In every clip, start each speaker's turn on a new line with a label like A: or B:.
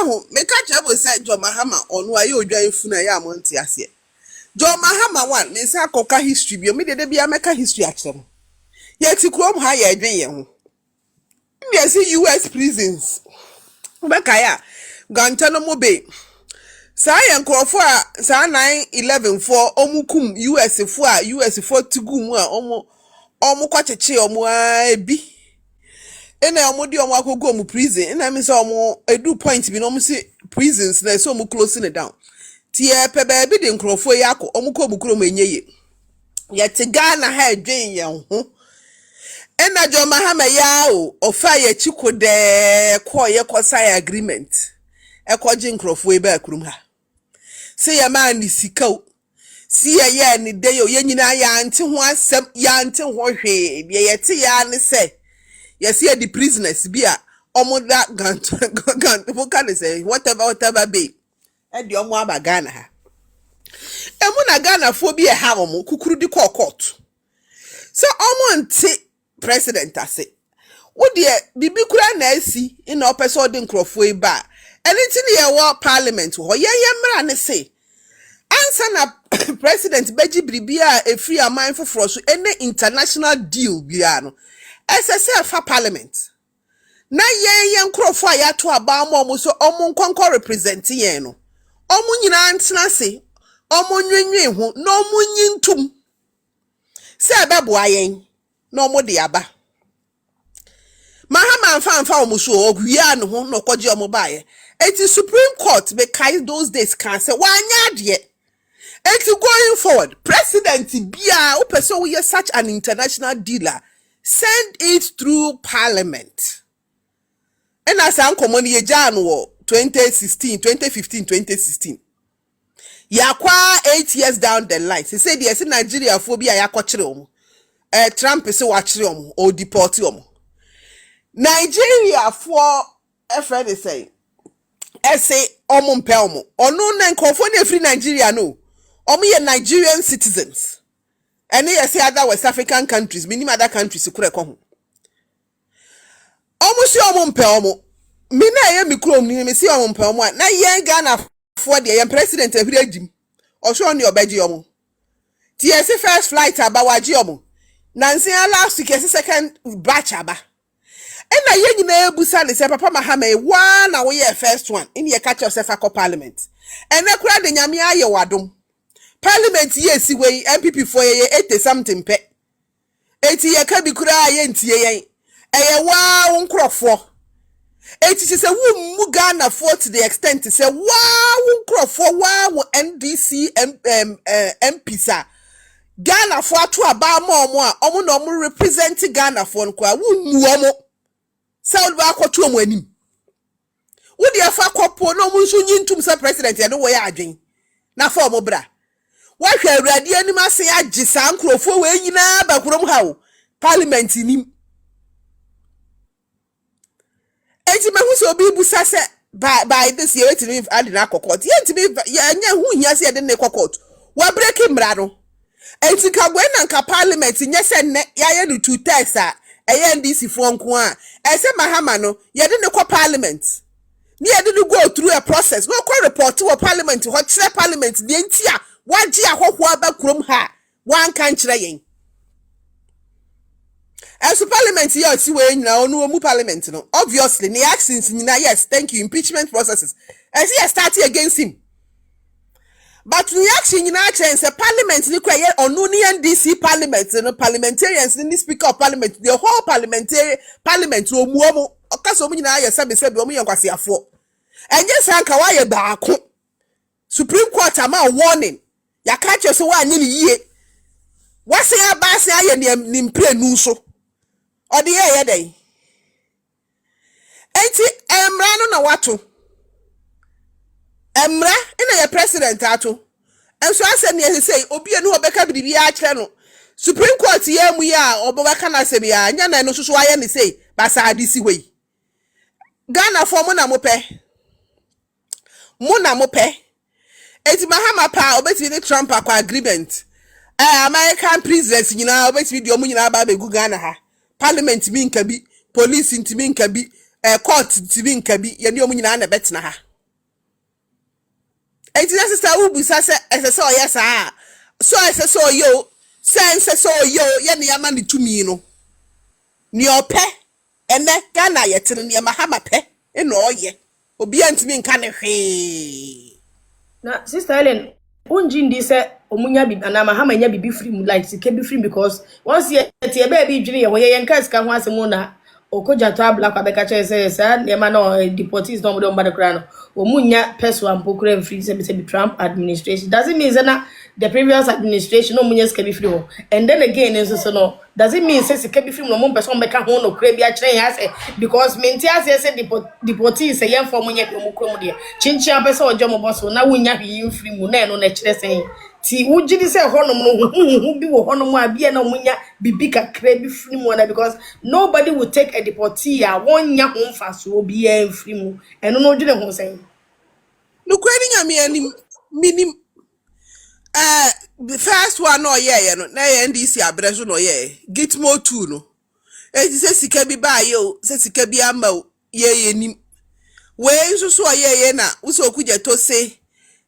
A: wahu me catch up with said John Mahama on why you Odwanfunu ya monti ase. John Mahama one me say akoka history bi o me de bia meka history akyem. Ye ti krom ha ye adwen ye ho. Me see US prisons. Meka ya Gantano mo be. Sa yen krofo a sa 9/11 for omukum US for tugu mu a omu kwacheche omu a bi. Ena omu di omu akogo omu prison. Ena mi say omu edu point bi no omu si prisons na so omu closing it down. Tie pe baby de nkrofo yako omu ko bukuro mu enyeye. Ye te Ghana ha adwen ye ho. Ena John Mahama ya o ofa ye chiko de ko ye kosai agreement. Ekoji nkrofo e ba kurum ha. Se ya man ni sikao. Si ya ni de yo ye nyina ya ante ho asem ya ante ho hwe. Bi ye te ya ne se. Ye see the prisoners bi a omo da ganto can say whatever be. E di omo aba Ghana ha. Emu na Ghana fo bi e ha omo kukuru di court. So omo nti president ase. Wo de bibi kura na asi ina opeso de nkrofo e ba. Anything ye wa parliament ho ye mra ne say. Answer na president beji bribia e free aman foforo so any international deal bia no. SSF for parliament. Na ye nkrofo a ya to aba mo so omo nkonko represent ye no. Omo nyina antena se. Omo nwenwe ho no omo nyintum. Se bebo ayen no omo de aba. Mahama amfa omo so ogwia no ho no koje omo baaye. Eti Supreme Court because those days can say wanya de. Eti going forward, President Bia who person we such an international dealer send it through Parliament. And as an common ye January 2015, 2016. Yakwa 8 years down the line. He said yes, Nigeria phobia yakwa Trump is watching or deport Nigeria for a friend is saying. Say omumpe omo onu na nkofo na free Nigeria no omo ye Nigerian citizens and ye say other West African countries minimum other countries kure ko ho omo si omumpe omo mi na ye mi krom ni mi si omumpe omo na ye Ghana for the president ehuri adim o so ni obaji omo ti ye say first flight abawaji omo na nsia last week ye second batch aba. And na ye nyina ebusa ne se papa Mahama wa na wo ye first one in ye catch yourself for parliament and na kura de nyame aye wadom parliament ye si we MPP for ye 80 something pe eti ye ka bi kura ye ntie yen eye wa wo nkrofo eti se wo mu Ghana for to the extent se wa wo nkrofo wa wo NDC MP sa Ghana for to aba mo a omo no mo represent Ghana for nko a wo mu omo Saul ba akoto omo anim. Wo de afa kopo no mu nso nyintum sa president ye no wo ya adwen. Na fa omo bra. Wa hwa awurade anim ase agi sa nkrofo we nyina ba kurom ha wo. Parliament nim. Enti mehu se obi busa se by this year wetimi ade na kokot. Ye ntimi nya hu hia se de ne kokot. Wa break mra no. Enti ka gwe na nka parliament nya se ne ya ye no 2 times a NDC for nko a ese Mahama no ye de ne ko parliament ni ye de go through a process no ko report to parliament ho kire parliament de ntia waji ahokho aba krom ha wan kan kire yen as parliament ye oti we nyina onu mu parliament no obviously the actions nyina yes thank you impeachment processes as he started against him. But reaction in our chance, parliament, ni kwa ye onu ni NDC parliament, no parliamentarians, ni speaker of parliament, the whole parliament, wo muomo, okaso mu nyina ye sebi omu yankwasi afo. Enye sanka wa ye Daaku. Supreme Court ama warning. Ya catch so wa anyi ni yie. Wase ya ba se aye ni mpre nu so. Odi ye dey. Enti emra no na wato. Emra ina ye president ato enso asem ne say obi enu obeka bibi a kire no Supreme Court ye mu ya obeka na asem ya nya na no soso aye ne say basa adisi we Ghana for mo na mo pe eti Mahama pa obeti ni Trump akwa agreement American presidents nyina obeti di omu nyina ba be gu Ghana ha parliament mi nka bi police ntimi nka bi court ntimi nka bi ye ni omu nyina na betena ha Enti na sister wo busa se esese o yes ah. So esese o yo, sense so yo ye ne yama ne tumi no. Ni ope ene Ghana yetere ne mahama pe e no oye. Obi antimi nka ne hwe.
B: Na sister Helen, unji ndi se omunya bi na mahama nya bibi free mu like sike bi free because once ye tie be bi dwene ye wo ye nka sika ho asemu na okoja to abla kwa beka che say ne ma no deportees no mo do mbade kra no omunya person ampokura free se be Trump administration doesn't mean that the previous administration no munya sika bi free ho and then again so no doesn't mean say sika bi free mo mo person beka ho no kra bi a kire ya say because menti as say deportees say yen for munya mo kra mo de chinchia person ojo mo boss na wunya hwi free mu na no na kire say ti ujidi se honom no bi wo honom abia na munya bibi kakra bi free mu na because nobody will take a deportee a wonya ho mfaso obi e free mu eno no dwene ho sen
A: no kwani nyame ani minim the first one no ye no na ye ndc abreso no ye gitmo 2 no e se sika bi ba ye o se sika bi ama o ye nim we nso so ye na uso okuje to se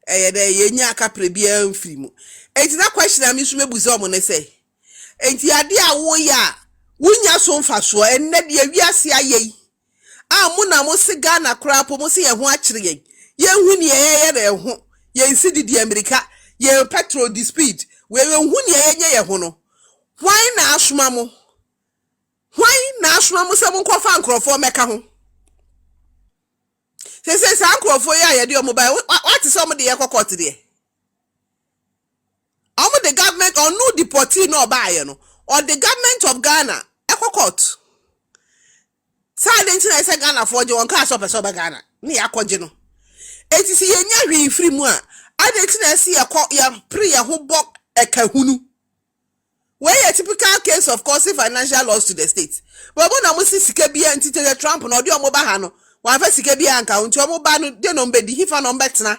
A: ye nya kapre bia mfiri mu enti na question am isu mebuza omo ne say enti ade a wo ya wunya so mfaso enne de awiase aye a mu na mo se Ghana krapo mo se ye ho akire ye hu ne ye na ho ye nsidi di America ye petrol di speed we hu ne ye nye ye ho no why na asoma mo se mo nkofa nkrofo meka ho say nkrofo ya ye de o mobile what is some de ye kokot de the government or no deportee no buy no or the government of Ghana ekokot say den say Ghana for je won ka so person ba Ghana ni yakoje no etisi ye nya hwe free mu a adentina si ya pre ya ho bok ekahunu where a typical case of causing financial loss to the state but when na mo sika bia ntite Trump no de o mo ba ha no wa fa sika bia anka unti o mo ba no de no mbedi hifa no mbetena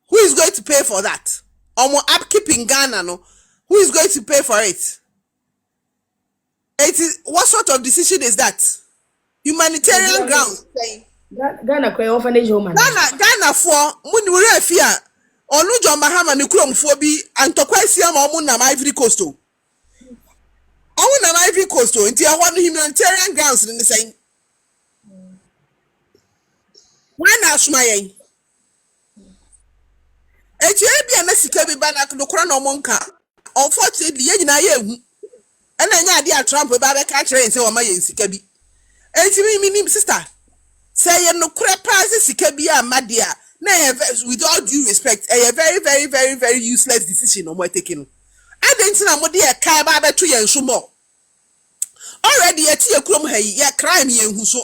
A: who is going to pay for that omo upkeeping Ghana no who is going to pay for it? What sort of decision is that? Humanitarian grounds.
B: Ghana kwe orphanage home.
A: Ghana for muni wure afia onu John Mahama ni kromfo bi antokwasi ama omu na Ivory Coast o. Omu na Ivory Coast o nti ahwa no humanitarian grounds ni say. Why na asuma yen? Eti bia na sika bi ba na dokora na omonka. Unfortunately ye nyina ye ehu. Ena nya ade a Trump ba be ka kire say o ma ye sika bi. Eti mi sister say ye no kure price sika bi amadia na with all due respect a very useless decision no more taking. I didn't know what dear car ba to yen so more. Already at your chrome hay ya crime yen who so.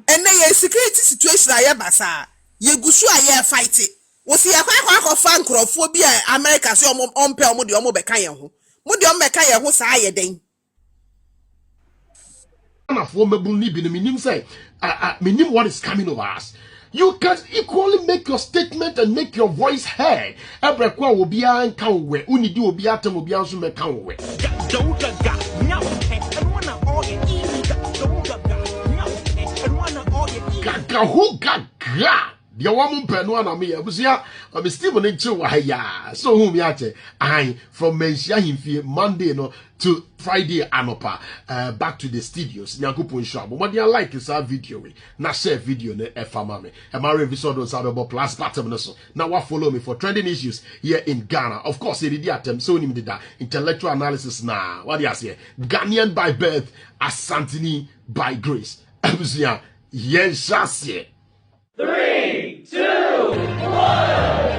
A: And na ye security situation aye basa ye gusu aye fight it. Was ye kwa fan crofobia America so on pe omo de omo beka yen ho. Mo de omo beka yen ho sa aye den.
C: For minim say, minim what is coming over us. You can equally make your statement and make your voice heard. Ebrekwa will be an canwe, unidi will be atom will be also make canwe. The woman penwana me abusia I'm still in ya so whom yate I from mensia him Monday no to Friday anopa back to the studios nyakupon shop what you like is our video we na share video ne efama me e ma episode on Sabebo plus bottom no so now what follow me for trending issues here in Ghana of course it did attempt so nim that intellectual analysis now what you say Ghanaian by birth Asantini by grace abusia yen shase
D: 3, 2, 1.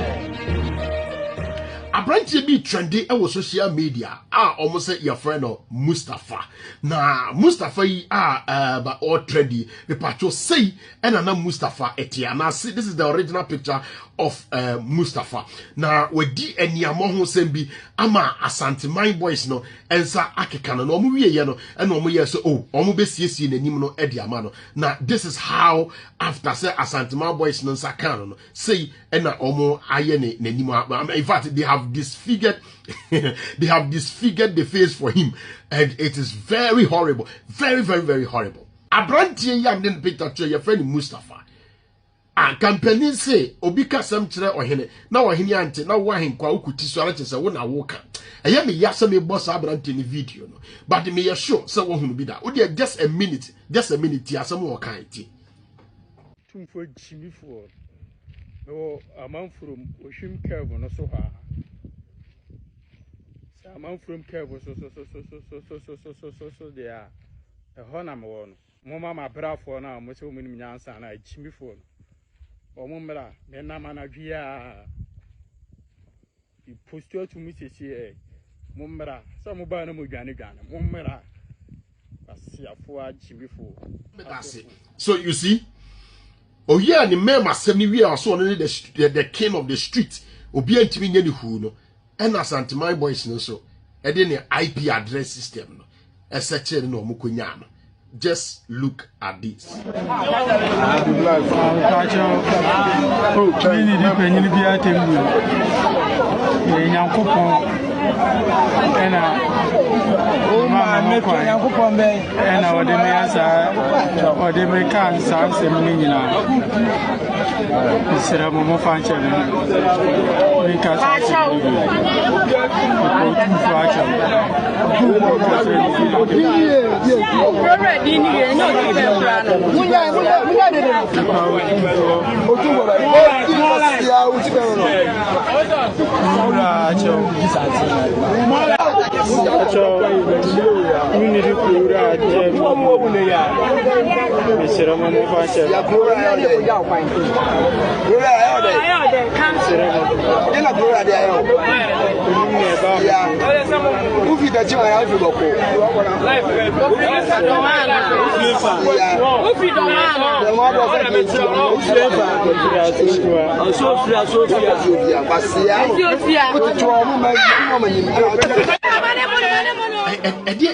C: Abranche bi trendy e wo social media almost say your friend or Mustafa na Mustafa yi ba all trendy the pacho say and na Mustafa etia na see this is the original picture of Mustafa na wedi eniamo ho sembi ama Asante Mine boys no ensa akeka no omo wie ye no and omo ye so omo be siesie nanim no edi ama no na this is how after say Asante Mine boys no nsa kan no say and na omo aye ne nanim in fact they have disfigured they have disfigured the face for him and it is very horrible very horrible Abrantie yam den picture to your friend Mustafa a campaign say obi ka sam kire ohene na ohene ante na wo ahenkwa ukuti so ara chese wo na wo ka eye me yasa me boss abrante ni video no but me ye sure say wo hunu bi da wo dey just a minute asem wo kan ti
E: tumfo jimifo no amanfrom ohwim curve no so ha amanfrom curve so they are a honam won mo mama brafo na mo se mo nim nyansa na jimifo no omumra me na manadwia posture to me say mumra so mo ba na mo dwane mumra asiafo jimifo
C: so you see oh yeah ni mema semi we are so only the king of the street obi antimi nya ni hu no and asante my boys no so e dey the IP address system no eseche no omukonya no. Just look at this.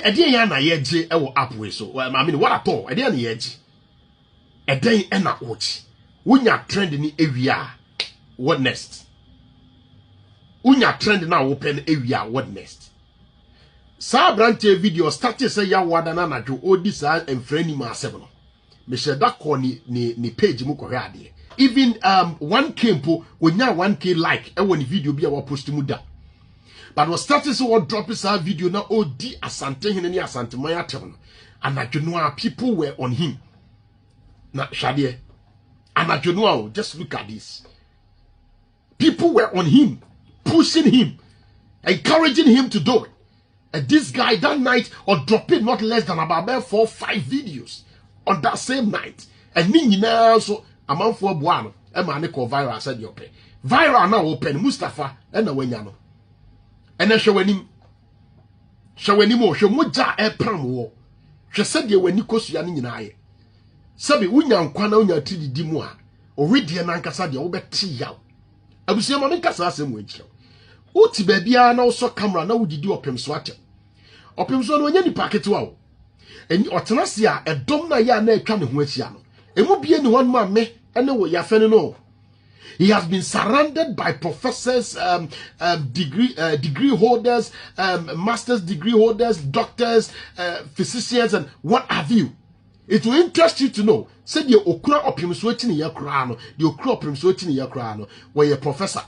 C: Edi ya na yeje ewo app we so I mean what at all edi na yeje eden e na ochi unya trend ni ewia what next unya trend na open ewia what next sa brante video start say ya wada na nadwo odi sa emfrani ma asem no me sheda ko ni page mu ko hwe ade even 1k mpo onya 1k like ewo ni video bi a wa post mu da. But was started so what drop this video now odi asante hene ni asante maya tem anadwonua people were on him na shade anadwonua just look at this people were on him pushing him encouraging him to do it and this guy that night or dropping not less than about 4 or 5 videos on that same night and ni nyina so amanfo aboa no e ma ne ko viral said you pay viral now open Mustafa e na wanya no ene hwewanim o hwemoja e pram wo hwese de wani kosua ne nyina aye sabi unya nkwa na unya tididi mu a owedie na nkasa de wo beti yaw abusia ma nkasa asem wo ekyerɛ uti baabia na wo so camera na wudidi opemso atem opemso no anya ni paketewa wo eni otenase a edom na ya na atwa ne ho atia no emu bie ni hon ma me ene wo yafene no. He has been surrounded by professors, degree holders, master's degree holders, doctors, physicians, and what have you. It will interest you to know. Say the okra opimsweti ni yakrano, the okra opimsweti ni yakrano, where you're professor.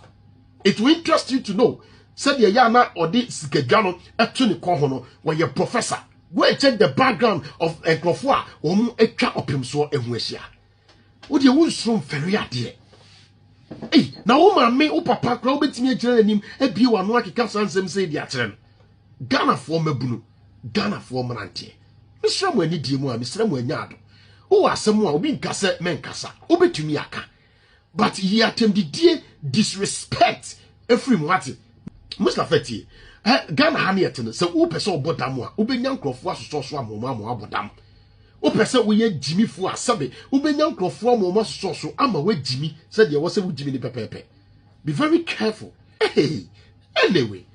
C: It will interest you to know. Say the yana or the skegano etuni kohono, where you're professor. Go and check the background of Ekrofwa, omu ekra opimswo ehwesia. Would you want some very idea? Hey, na wo ma me wo papa kra wo betimi agire anim ebie wano akeka sansem sei dia kire Ghana fo mabunu Ghana fo mrante misra mo ani die mu a misra mo anya ado wo asem a obi nkasa menkasa wo betumi aka but ye attempt disrespect every mwati Mustafa tie Ghana ha ne yete no se wo pese obodam a wo benya nkrofo asoso amoma abodam o pese wo ye jimifo asabe wo benya nkrofo amoma soso ama wa jimi se de wo se wo jimi ni pepepe be very careful hey anyway